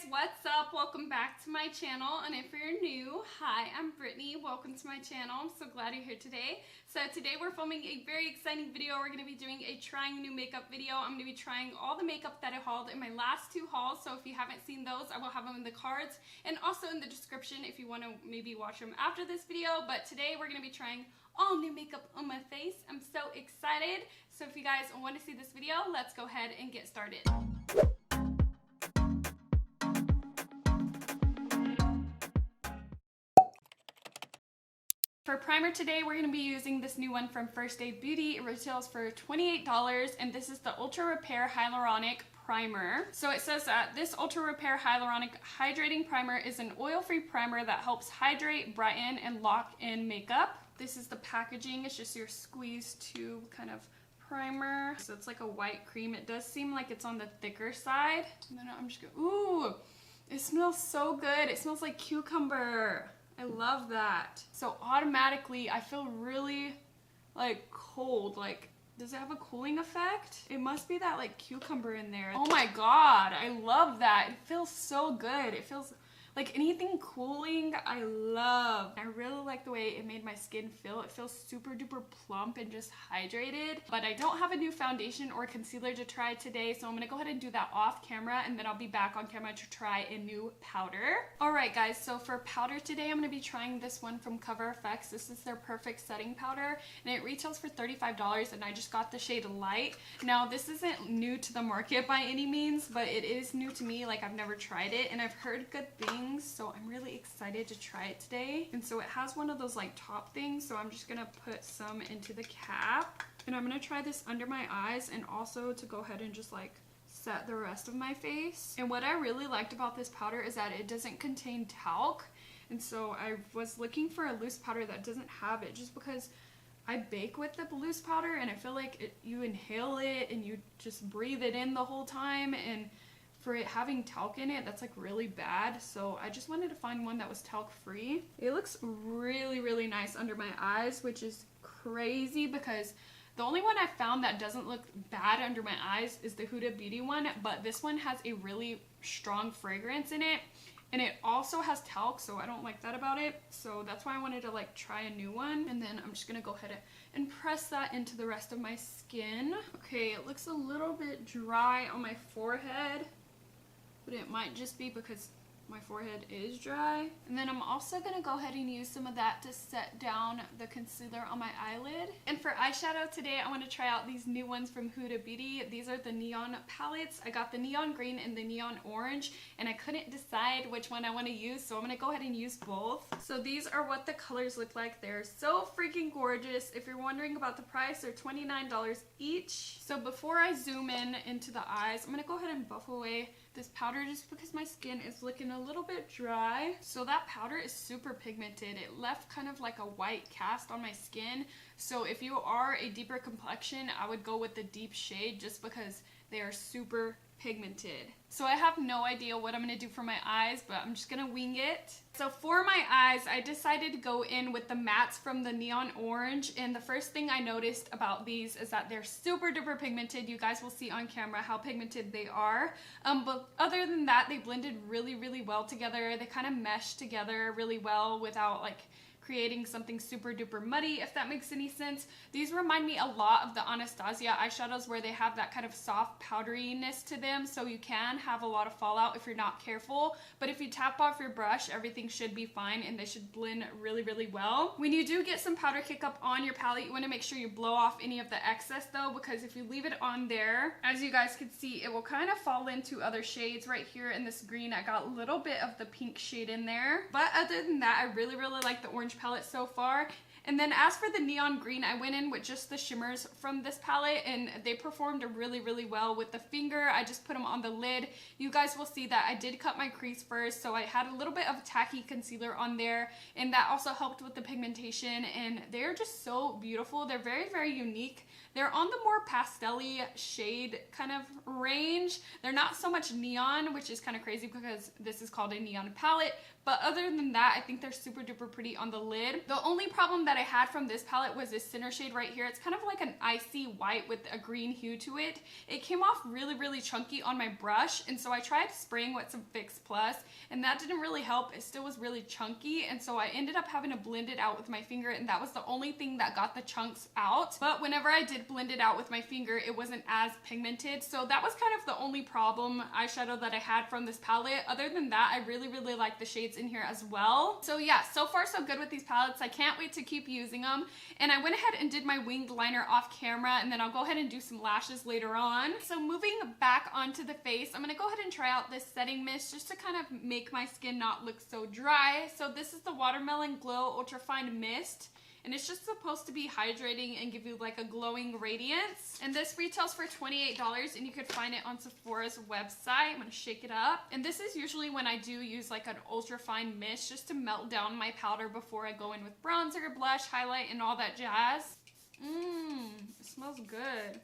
what's up? Welcome back to my channel, and if you're new, hi, I'm Brittany. Welcome to my channel. I'm so glad you're here today. So today we're filming a very exciting video. We're going to be doing a trying new makeup video. I'm going to be trying all the makeup that I hauled in my last two hauls, so if you haven't seen those, I will have them in the cards and also in the description if you want to maybe watch them after this video. But today we're going to be trying all new makeup on my face. I'm so excited. So if you guys want to see this video, let's go ahead and get started. For primer today, we're going to be using this new one from First Aid Beauty. It retails for $28, and this is the Ultra Repair Hyaluronic Primer. So it says that this Ultra Repair Hyaluronic Hydrating Primer is an oil-free primer that helps hydrate, brighten, and lock in makeup. This is the packaging. It's just your squeeze tube kind of primer. So it's like a white cream. It does seem like it's on the thicker side. And then I'm just going, ooh, it smells so good. It smells like cucumber. I love that. So automatically I feel really like cold. Like, does it have a cooling effect? It must be that like cucumber in there. Oh my god, I love that. It feels so good. It feels like anything cooling, I love. I really like the way it made my skin feel. It feels super duper plump and just hydrated. But I don't have a new foundation or concealer to try today, so I'm gonna go ahead and do that off camera, and then I'll be back on camera to try a new powder. Alright guys, so for powder today, I'm gonna be trying this one from Cover FX. This is their Perfect Setting Powder, and it retails for $35, and I just got the shade Light. Now, this isn't new to the market by any means, but it is new to me. Like, I've never tried it, and I've heard good things. So I'm really excited to try it today. And so it has one of those like top things, so I'm just gonna put some into the cap, and I'm gonna try this under my eyes and also to go ahead and just like set the rest of my face. And what I really liked about this powder is that it doesn't contain talc, and so I was looking for a loose powder that doesn't have it, just because I bake with the loose powder and I feel like you inhale it and you just breathe it in the whole time, and for it having talc in it, that's like really bad. So I just wanted to find one that was talc free. It looks really, really nice under my eyes, which is crazy because the only one I found that doesn't look bad under my eyes is the Huda Beauty one, but this one has a really strong fragrance in it, and it also has talc, so I don't like that about it. So that's why I wanted to like try a new one. And then I'm just gonna go ahead and press that into the rest of my skin. Okay, it looks a little bit dry on my forehead, but it might just be because my forehead is dry. And then I'm also gonna go ahead and use some of that to set down the concealer on my eyelid. And for eyeshadow today, I want to try out these new ones from Huda Beauty. These are the neon palettes. I got the neon green and the neon orange, and I couldn't decide which one I want to use, so I'm gonna go ahead and use both. So these are what the colors look like. They're so freaking gorgeous. If you're wondering about the price, they're $29 each. So before I zoom in into the eyes, I'm gonna go ahead and buff away this powder just because my skin is looking a little bit dry. So that powder is super pigmented. It left kind of like a white cast on my skin. So if you are a deeper complexion, I would go with the deep shade just because they are super pigmented. So I have no idea what I'm going to do for my eyes, but I'm just going to wing it. So for my eyes, I decided to go in with the mattes from the neon orange, and the first thing I noticed about these is that they're super duper pigmented. You guys will see on camera how pigmented they are. But other than that, they blended really, really well together. They kind of meshed together really well without like creating something super duper muddy, if that makes any sense. These remind me a lot of the Anastasia eyeshadows, where they have that kind of soft powderiness to them, so you can have a lot of fallout if you're not careful. But if you tap off your brush, everything should be fine, and they should blend really, really well. When you do get some powder kick up on your palette, you want to make sure you blow off any of the excess though, because if you leave it on there, as you guys can see, it will kind of fall into other shades. Right here in this green, I got a little bit of the pink shade in there. But other than that, I really, really like the orange palette so far. And then as for the neon green, I went in with just the shimmers from this palette, and they performed really, really well with the finger. I just put them on the lid. You guys will see that I did cut my crease first, so I had a little bit of tacky concealer on there, and that also helped with the pigmentation, and they're just so beautiful. They're very, very unique. They're on the more pastel-y shade kind of range. They're not so much neon, which is kind of crazy because this is called a neon palette. But other than that, I think they're super duper pretty on the lid. The only problem that I had from this palette was this center shade right here. It's kind of like an icy white with a green hue to it. It came off really chunky on my brush, and so I tried spraying with some Fix Plus, and that didn't really help. It still was really chunky, and so I ended up having to blend it out with my finger, and that was the only thing that got the chunks out. But whenever I did blend it out with my finger, it wasn't as pigmented, so that was kind of the only problem eyeshadow that I had from this palette. Other than that, I really like the shades in here as well. So yeah, so far so good with these palettes. I can't wait to keep using them. And I went ahead and did my winged liner off camera, and then I'll go ahead and do some lashes later on. So moving back onto the face, I'm gonna go ahead and try out this setting mist just to kind of make my skin not look so dry. So this is the Watermelon Glow Ultra Fine Mist. And it's just supposed to be hydrating and give you like a glowing radiance. And this retails for $28, and you could find it on Sephora's website. I'm gonna shake it up. And this is usually when I do use like an ultra fine mist just to melt down my powder before I go in with bronzer, blush, highlight, and all that jazz. It smells good.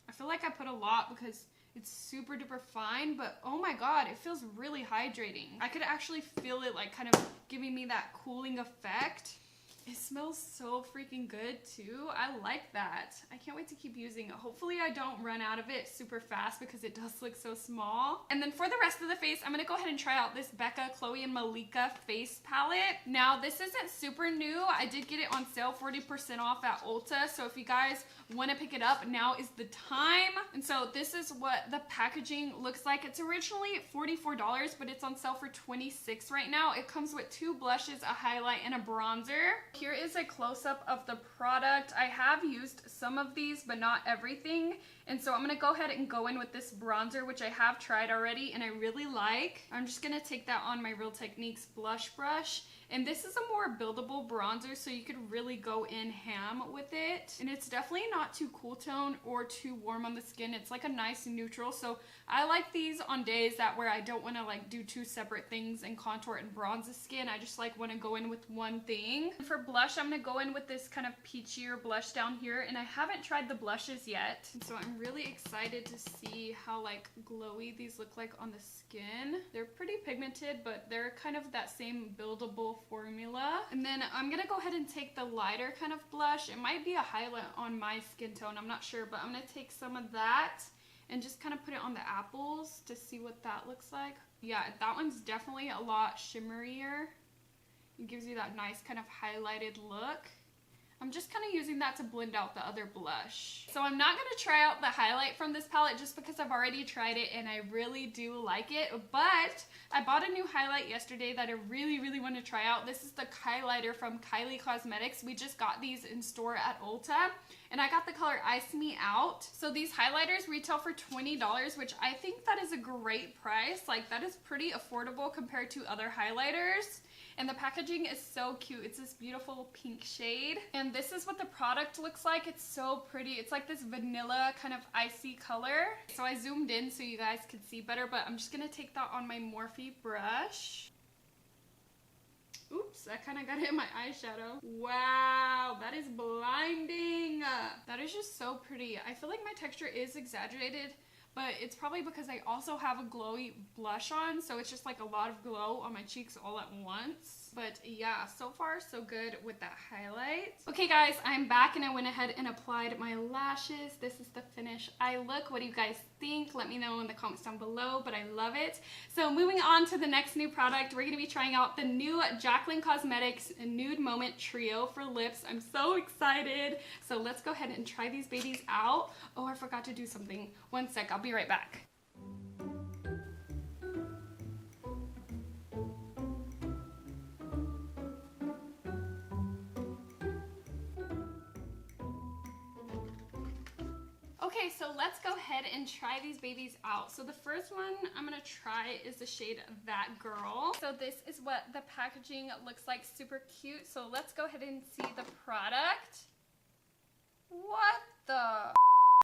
I feel like I put a lot because it's super duper fine, but oh my god, it feels really hydrating. I could actually feel it like kind of giving me that cooling effect. It smells so freaking good too. I like that. I can't wait to keep using it. Hopefully I don't run out of it super fast because it does look so small. And then for the rest of the face, I'm gonna go ahead and try out this Becca, Khole, and Malika face palette. Now this isn't super new. I did get it on sale 40% off at Ulta. So if you guys want to pick it up, now is the time. And so this is what the packaging looks like. It's originally $44, but it's on sale for $26 right now. It comes with 2 blushes, a highlight, and a bronzer. Here is a close-up of the product. I have used some of these, but not everything. And so I'm going to go ahead and go in with this bronzer, which I have tried already and I really like. I'm just going to take that on my Real Techniques blush brush. And this is a more buildable bronzer, so you could really go in ham with it. And it's definitely not too cool tone or too warm on the skin. It's like a nice neutral. So I like these on days where I don't want to like do 2 separate things and contour and bronze the skin. I just like want to go in with one thing. And for blush, I'm going to go in with this kind of peachier blush down here. And I haven't tried the blushes yet. And so I'm really excited to see how like glowy these look like on the skin. They're pretty pigmented, but they're kind of that same buildable formula. And then I'm gonna go ahead and take the lighter kind of blush. It might be a highlight on my skin tone, I'm not sure, but I'm gonna take some of that and just kind of put it on the apples to see what that looks like. Yeah, that one's definitely a lot shimmerier. It gives you that nice kind of highlighted look. I'm just kind of using that to blend out the other blush. So I'm not going to try out the highlight from this palette just because I've already tried it and I really do like it. But I bought a new highlight yesterday that I really want to try out. This is the Kylighter from Kylie Cosmetics. We just got these in store at Ulta. And I got the color Ice Me Out. So these highlighters retail for $20, which I think that is a great price. Like that is pretty affordable compared to other highlighters. And the packaging is so cute. It's this beautiful pink shade. And this is what the product looks like. It's so pretty. It's like this vanilla kind of icy color. So I zoomed in so you guys could see better, but I'm just gonna take that on my Morphe brush. Oops, I kind of got it in my eyeshadow. Wow, that is blinding. That is just so pretty. I feel like my texture is exaggerated, but it's probably because I also have a glowy blush on, so it's just like a lot of glow on my cheeks all at once. But yeah, so far so good with that highlight. Okay guys, I'm back and I went ahead and applied my lashes. This is the finished eye look. What do you guys think? Let me know in the comments down below, but I love it. So moving on to the next new product, we're gonna be trying out the new Jaclyn Cosmetics Nude Moment Trio for lips. I'm so excited. So let's go ahead and try these babies out. Oh, I forgot to do something. One sec, I'll be right back. Okay, so let's go ahead and try these babies out. So the first one I'm gonna try is the shade That Girl. So this is what the packaging looks like, super cute. So let's go ahead and see the product. What the?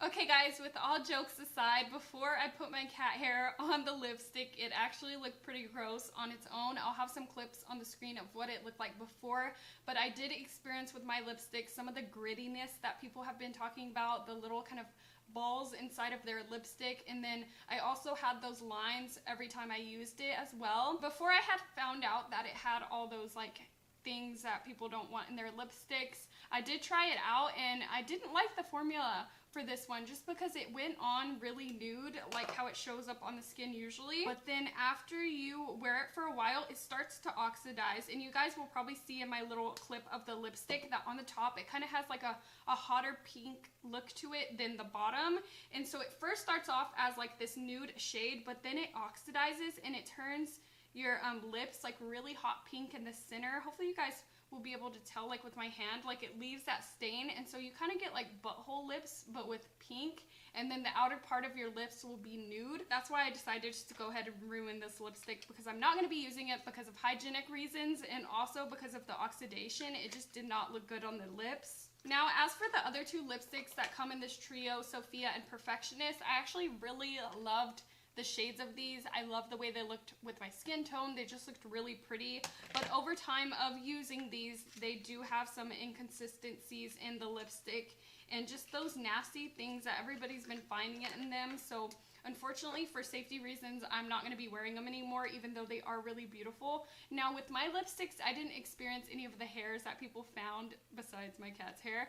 Okay guys, with all jokes aside, before I put my cat hair on the lipstick, it actually looked pretty gross on its own. I'll have some clips on the screen of what it looked like before, but I did experience with my lipstick some of the grittiness that people have been talking about, the little kind of balls inside of their lipstick, and then I also had those lines every time I used it as well. Before I had found out that it had all those like things that people don't want in their lipsticks, I did try it out and I didn't like the formula for this one just because it went on really nude, like how it shows up on the skin usually, but then after you wear it for a while it starts to oxidize, and you guys will probably see in my little clip of the lipstick that on the top it kind of has like a hotter pink look to it than the bottom, and so it first starts off as like this nude shade, but then it oxidizes and it turns your lips like really hot pink in the center. Hopefully you guys will be able to tell, like with my hand, like it leaves that stain, and so you kind of get like butthole lips but with pink, and then the outer part of your lips will be nude. That's why I decided just to go ahead and ruin this lipstick, because I'm not going to be using it because of hygienic reasons and also because of the oxidation. It just did not look good on the lips. Now, as for the other two lipsticks that come in this trio, Sophia and Perfectionist, I actually really loved the shades of these. I love the way they looked with my skin tone. They just looked really pretty. But over time of using these, they do have some inconsistencies in the lipstick and just those nasty things that everybody's been finding it in them. So unfortunately, for safety reasons, I'm not going to be wearing them anymore, even though they are really beautiful. Now, with my lipsticks, I didn't experience any of the hairs that people found besides my cat's hair.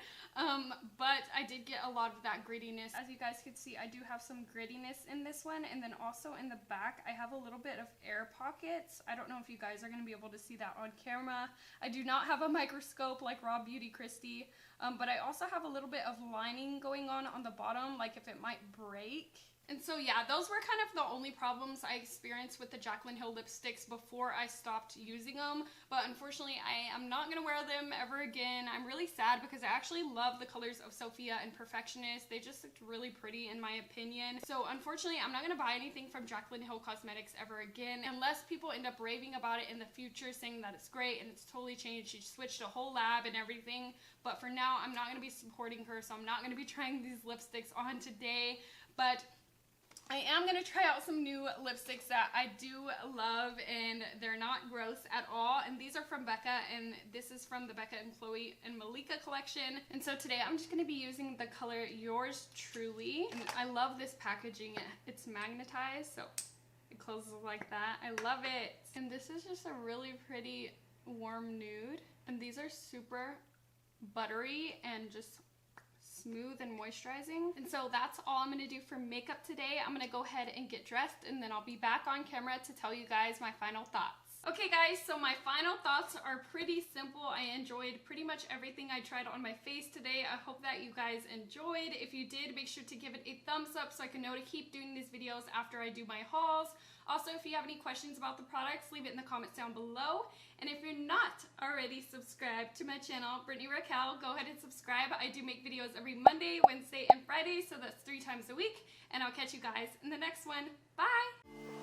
But I did get a lot of that grittiness. As you guys can see, I do have some grittiness in this one. And then also in the back, I have a little bit of air pockets. I don't know if you guys are going to be able to see that on camera. I do not have a microscope like Raw Beauty Christy. But I also have a little bit of lining going on the bottom, like if it might break. And so yeah, those were kind of the only problems I experienced with the Jaclyn Hill lipsticks before I stopped using them. But unfortunately, I am not going to wear them ever again. I'm really sad because I actually love the colors of Sophia and Perfectionist. They just looked really pretty in my opinion. So unfortunately, I'm not going to buy anything from Jaclyn Hill Cosmetics ever again, unless people end up raving about it in the future, saying that it's great and it's totally changed. She switched a whole lab and everything. But for now, I'm not going to be supporting her, so I'm not going to be trying these lipsticks on today. But I am going to try out some new lipsticks that I do love, and they're not gross at all. And these are from Becca, and this is from the Becca and Khole and Malika collection. And so today I'm just going to be using the color Yours Truly. And I love this packaging. It's magnetized, so it closes like that. I love it. And this is just a really pretty warm nude. And these are super buttery and just smooth and moisturizing. And so that's all I'm going to do for makeup today. I'm going to go ahead and get dressed, and then I'll be back on camera to tell you guys my final thoughts. Okay guys, so my final thoughts are pretty simple. I enjoyed pretty much everything I tried on my face today. I hope that you guys enjoyed. If you did, make sure to give it a thumbs up so I can know to keep doing these videos after I do my hauls. Also, if you have any questions about the products, leave it in the comments down below. And if you're not already subscribed to my channel, BritanyRaquell, go ahead and subscribe. I do make videos every Monday, Wednesday, and Friday, so that's 3 times a week. And I'll catch you guys in the next one. Bye!